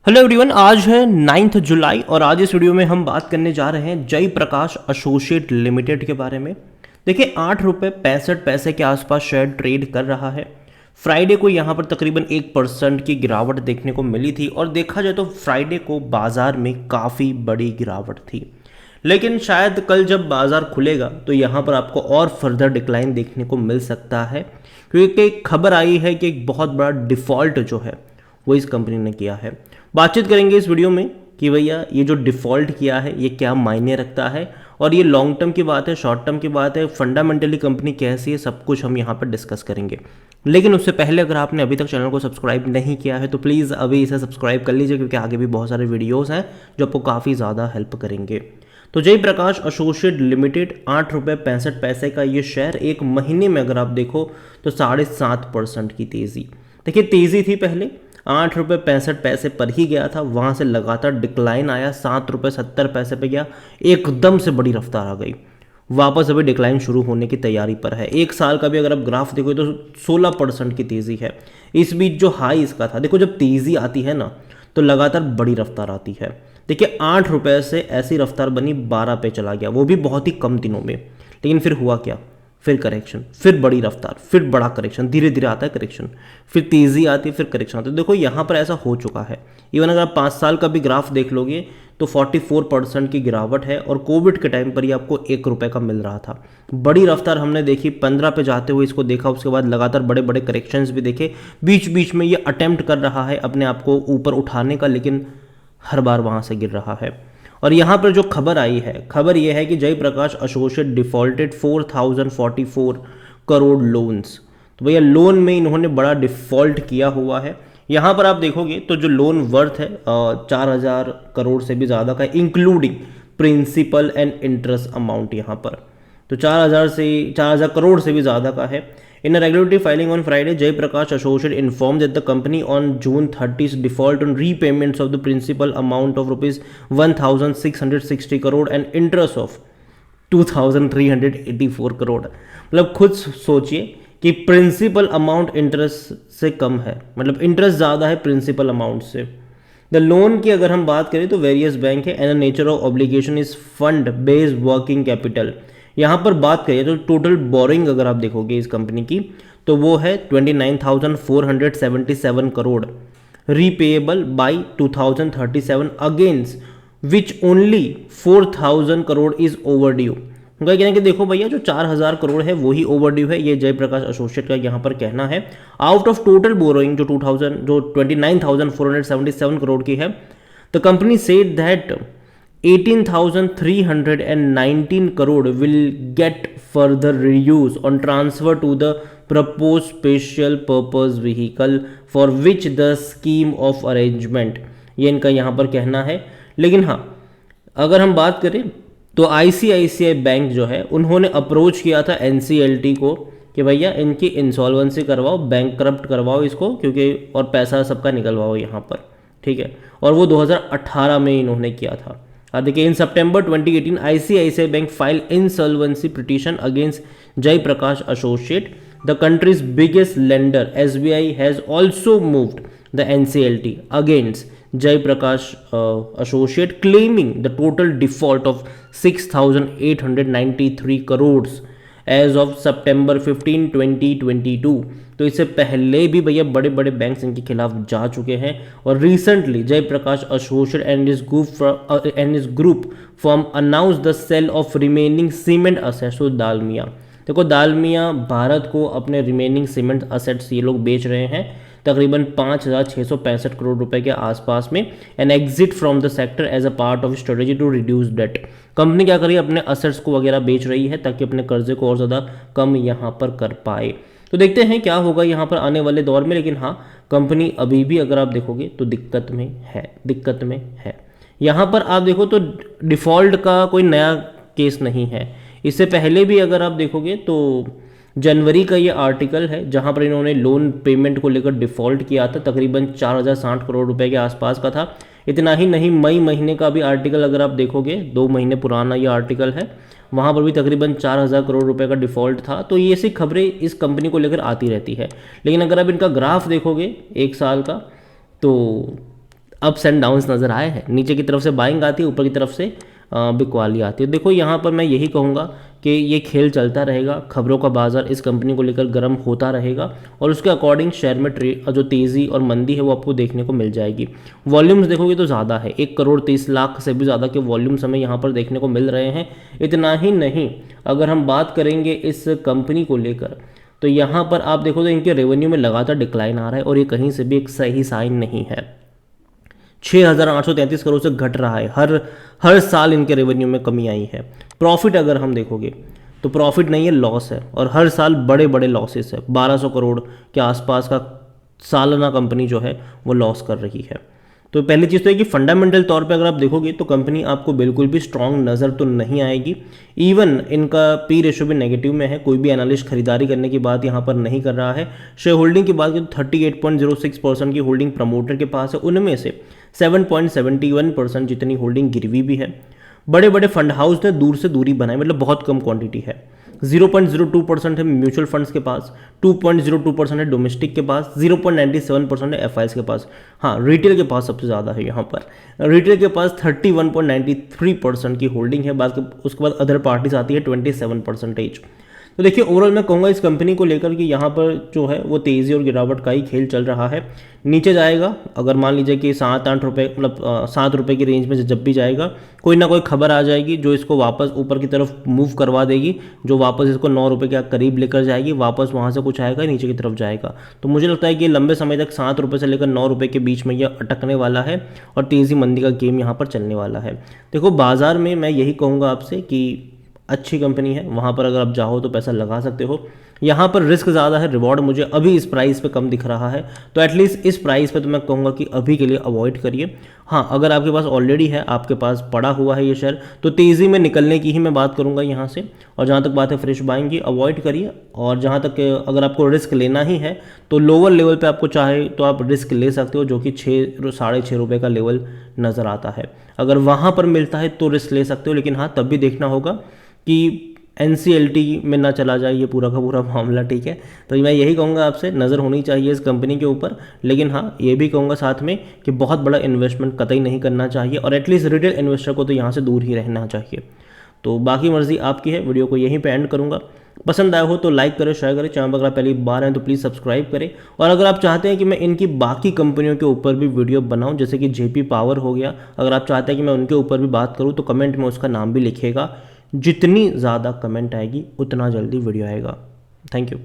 Hello everyone, आज है 9 जुलाई और आज इस वीडियो में हम बात करने जा रहे हैं जय प्रकाश एसोसिएट लिमिटेड के बारे में। देखिए, 8 रुपये 65 पैसे के आसपास शेयर ट्रेड कर रहा है। फ्राइडे को यहाँ पर तकरीबन 1% की गिरावट देखने को मिली थी और देखा जाए तो फ्राइडे को बाजार में काफ़ी बड़ी गिरावट थी, लेकिन शायद कल जब बाजार खुलेगा तो यहाँ पर आपको और फर्दर डिक्लाइन देखने को मिल सकता है, क्योंकि खबर आई है कि एक बहुत बड़ा डिफ़ॉल्ट जो है वो इस कंपनी ने किया है। बातचीत करेंगे इस वीडियो में कि भैया ये जो डिफ़ॉल्ट किया है ये क्या मायने रखता है और ये लॉन्ग टर्म की बात है, शॉर्ट टर्म की बात है, फंडामेंटली कंपनी कैसी है, सब कुछ हम यहाँ पर डिस्कस करेंगे। लेकिन उससे पहले अगर आपने अभी तक चैनल को सब्सक्राइब नहीं किया है तो प्लीज़ अभी इसे सब्सक्राइब कर लीजिए, क्योंकि आगे भी बहुत सारे वीडियोज़ हैं जो आपको काफ़ी ज़्यादा हेल्प करेंगे। तो जय प्रकाश एसोसिएट लिमिटेड 8 रुपये 65 पैसे का ये शेयर एक महीने में अगर आप देखो तो 7.5% की तेज़ी। देखिए, तेज़ी थी पहले 8 रुपये 65 पैसे पर ही गया था, वहाँ से लगातार डिक्लाइन आया, 7 रुपये 70 पैसे पे गया, एकदम से बड़ी रफ्तार आ गई, वापस अभी डिक्लाइन शुरू होने की तैयारी पर है। एक साल का भी अगर आप ग्राफ देखो तो 16% की तेज़ी है। इस बीच जो हाई इसका था, देखो जब तेज़ी आती है ना तो लगातार बड़ी रफ्तार आती है। देखिए, 8 रुपये से ऐसी रफ्तार बनी 12 पे चला गया, वो भी बहुत ही कम दिनों में। लेकिन फिर हुआ क्या, फिर करेक्शन, फिर बड़ी रफ्तार, फिर बड़ा करेक्शन, धीरे धीरे आता है करेक्शन, फिर तेज़ी आती है, फिर करेक्शन आता है। देखो यहाँ पर ऐसा हो चुका है। इवन अगर आप 5 साल का भी ग्राफ देख लोगे तो 44% की गिरावट है और कोविड के टाइम पर ही आपको 1 रुपये का मिल रहा था। बड़ी रफ्तार हमने देखी, 15 पे जाते हुए इसको देखा, उसके बाद लगातार बड़े बड़े करेक्शंस भी देखे। बीच बीच में ये अटेम्प्ट कर रहा है अपने आप को ऊपर उठाने का, लेकिन हर बार वहाँ से गिर रहा है। और यहाँ पर जो खबर आई है, खबर यह है कि जय Prakash associate defaulted 4044 crore loans. तो भैया लोन में इन्होंने बड़ा डिफ़ॉल्ट किया हुआ है। यहाँ पर आप देखोगे तो जो लोन वर्थ है 4000 करोड़ से भी ज़्यादा का, including principal and interest amount यहाँ पर, तो 4000 करोड़ से भी ज़्यादा का है। In a regulatory filing on Friday, Jay Prakash Associate informed that the company on June 30th default on repayments of the principal amount of rupees 1,660 crore and interest of 2,384 crore. मतलब खुद सोचिए कि प्रिंसिपल अमाउंट इंटरेस्ट से कम है, मतलब interest ज़्यादा है principal amount से। द लोन की अगर हम बात करें तो वेरियस बैंक है and nature of obligation is fund based working capital. यहाँ पर बात करिए तो टोटल बोरिंग अगर आप देखोगे इस कंपनी की तो वो है 29,477 crore, repayable by 2037, against which only 4,000 crore is overdue. उनका कहना है कि देखो भैया, जो 4,000 करोड़ है वही ओवर ड्यू है, ये जय प्रकाश एसोसिएट का यहाँ पर कहना है। आउट ऑफ टोटल बोरोइंग जो 29,477 करोड़ की है, the company said that 18,319 crore will get further reuse on transfer to the proposed special purpose vehicle for which the scheme of arrangement, ये इनका यहाँ पर कहना है। लेकिन हाँ, अगर हम बात करें तो ICICI बैंक जो है उन्होंने अप्रोच किया था NCLT को कि भैया इनकी इंसॉल्वेंसी करवाओ, बैंक करप्ट करवाओ इसको, क्योंकि और पैसा सबका निकलवाओ यहाँ पर, ठीक है। और वो 2018 में इन्होंने किया था। देखिए, in September 2018 ICICI bank file insolvency petition against Jay Prakash associate, the country's biggest lender SBI has also moved the NCLT against Jay Prakash associate, claiming the total default of 6,893 crore as of September 15, 2022। तो इससे पहले भी भैया बड़े बड़े बैंक्स इनके खिलाफ जा चुके हैं और recently Jai Prakash associate and its group firm announce the sale of remaining cement assets to Dalmia. देखो, दालमिया भारत को अपने रिमेनिंग सीमेंट असेट्स ये लोग बेच रहे हैं तकरीबन 5,665 करोड़ रुपए के आसपास में, an exit from the sector as a part of strategy to reduce debt. Company क्या कर रही है, अपने असेट्स को वगैरह बेच रही है ताकि अपने कर्जे को और ज़्यादा कम यहाँ पर कर पाए। तो देखते हैं क्या होगा यहाँ पर आने वाले दौर में। लेकिन हाँ, कंपनी अभी भी अगर आप देखोगे तो दिक्कत में है। यहाँ पर आप देखो तो डिफ़ॉल्ट का कोई नया केस नहीं है। इससे पहले भी अगर आप देखोगे तो जनवरी का ये आर्टिकल है जहाँ पर इन्होंने लोन पेमेंट को लेकर डिफ़ॉल्ट किया था, तकरीबन 4,060 करोड़ रुपए के आसपास का था। इतना ही नहीं, मई महीने का भी आर्टिकल अगर आप देखोगे, 2 महीने पुराना ये आर्टिकल है, वहाँ पर भी तकरीबन 4,000 करोड़ रुपए का डिफ़ॉल्ट था। तो ये ऐसी खबरें इस कंपनी को लेकर आती रहती है। लेकिन अगर आप इनका ग्राफ देखोगे 1 साल का, तो अप्स एंड डाउन्स नज़र आए हैं, नीचे की तरफ से बाइंग आती है, ऊपर की तरफ से बिकवाली आती है। देखो यहाँ पर मैं यही कहूँगा कि ये खेल चलता रहेगा, खबरों का बाजार इस कंपनी को लेकर गर्म होता रहेगा और उसके अकॉर्डिंग शेयर में जो तेज़ी और मंदी है वो आपको देखने को मिल जाएगी। वॉल्यूम्स देखोगे तो ज़्यादा है, 1,30,00,000 से भी ज़्यादा के वॉल्यूम्स हमें यहाँ पर देखने को मिल रहे हैं। इतना ही नहीं, अगर हम बात करेंगे इस कंपनी को लेकर तो यहाँ पर आप देखो तो इनके रेवेन्यू में लगातार डिक्लाइन आ रहा है और ये कहीं से भी एक सही साइन नहीं है। 6,833 करोड़ से घट रहा है, हर साल इनके रेवेन्यू में कमी आई है। प्रॉफिट अगर हम देखोगे तो प्रॉफिट नहीं है, लॉस है और हर साल बड़े बड़े लॉसेस है। 1,200 करोड़ के आसपास का सालाना कंपनी जो है वो लॉस कर रही है। तो पहली चीज़ तो है कि फंडामेंटल तौर पे अगर आप देखोगे तो कंपनी आपको बिल्कुल भी स्ट्रांग नज़र तो नहीं आएगी। इवन इनका पी रेशो भी नेगेटिव में है, कोई भी एनालिस्ट खरीदारी करने की बात यहाँ पर नहीं कर रहा है। शेयर होल्डिंग की बात करें तो 38.06% की होल्डिंग प्रमोटर के पास है, उनमें से 7.71% जितनी होल्डिंग गिरवी भी है। बड़े बड़े फंड हाउस ने दूर से दूरी बनाई, मतलब बहुत कम क्वांटिटी है। 0.02% है म्यूचुअल फंड्स के पास, 2.02% है डोमेस्टिक के पास, 0.97% है एफआईएस के पास। हाँ, रिटेल के पास सबसे ज़्यादा है यहाँ पर। रिटेल के पास 31.93% की होल्डिंग है, उसके बाद अदर पार्टीज आती है 27%। तो देखिए ओवरऑल मैं कहूँगा इस कंपनी को लेकर कि यहाँ पर जो है वो तेज़ी और गिरावट का ही खेल चल रहा है। नीचे जाएगा, अगर मान लीजिए कि 7-8 रुपये, मतलब 7 रुपये की रेंज में जब भी जाएगा कोई ना कोई खबर आ जाएगी जो इसको वापस ऊपर की तरफ मूव करवा देगी, जो वापस इसको 9 रुपये के करीब लेकर जाएगी, वापस वहाँ से कुछ आएगा नीचे की तरफ जाएगा। तो मुझे लगता है कि लंबे समय तक 7 रुपये से लेकर 9 रुपये के बीच में यह अटकने वाला है और तेज़ी मंदी का गेम यहाँ पर चलने वाला है। देखो बाजार में मैं यही कहूँगा आपसे कि अच्छी कंपनी है, वहाँ पर अगर आप चाहो तो पैसा लगा सकते हो। यहाँ पर रिस्क ज़्यादा है, रिवॉर्ड मुझे अभी इस प्राइस पे कम दिख रहा है, तो एटलीस्ट इस प्राइस पे तो मैं कहूँगा कि अभी के लिए अवॉइड करिए। हाँ, अगर आपके पास ऑलरेडी है, आपके पास पड़ा हुआ है ये शेयर, तो तेज़ी में निकलने की ही मैं बात करूँगा यहाँ से। और जहाँ तक बात है फ्रेश बाइंग की, अवॉइड करिए। और जहाँ तक अगर आपको रिस्क लेना ही है तो लोअर लेवल पर आपको चाहे तो आप रिस्क ले सकते हो, जो कि 6-6.5 रुपये का लेवल नज़र आता है। अगर वहाँ पर मिलता है तो रिस्क ले सकते हो, लेकिन हाँ तब भी देखना होगा कि NCLT में ना चला जाए ये पूरा का पूरा मामला, ठीक है। तो मैं यही कहूँगा आपसे, नज़र होनी चाहिए इस कंपनी के ऊपर। लेकिन हाँ, ये भी कहूँगा साथ में कि बहुत बड़ा इन्वेस्टमेंट कतई नहीं करना चाहिए और एटलीस्ट रिटेल इन्वेस्टर को तो यहाँ से दूर ही रहना चाहिए। तो बाकी मर्जी आपकी है, वीडियो को यहीं पे एंड करूँगा। पसंद आया हो तो लाइक करें, शेयर करें, चैनल पर अगर पहली बार हैं तो प्लीज़ सब्सक्राइब करें। और अगर आप चाहते हैं कि मैं इनकी बाकी कंपनियों के ऊपर भी वीडियो बनाऊं, जैसे कि JP पावर हो गया, अगर आप चाहते हैं कि मैं उनके ऊपर भी बात करूं तो कमेंट में उसका नाम भी लिखिएगा। जितनी ज़्यादा कमेंट आएगी उतना जल्दी वीडियो आएगा। Thank you.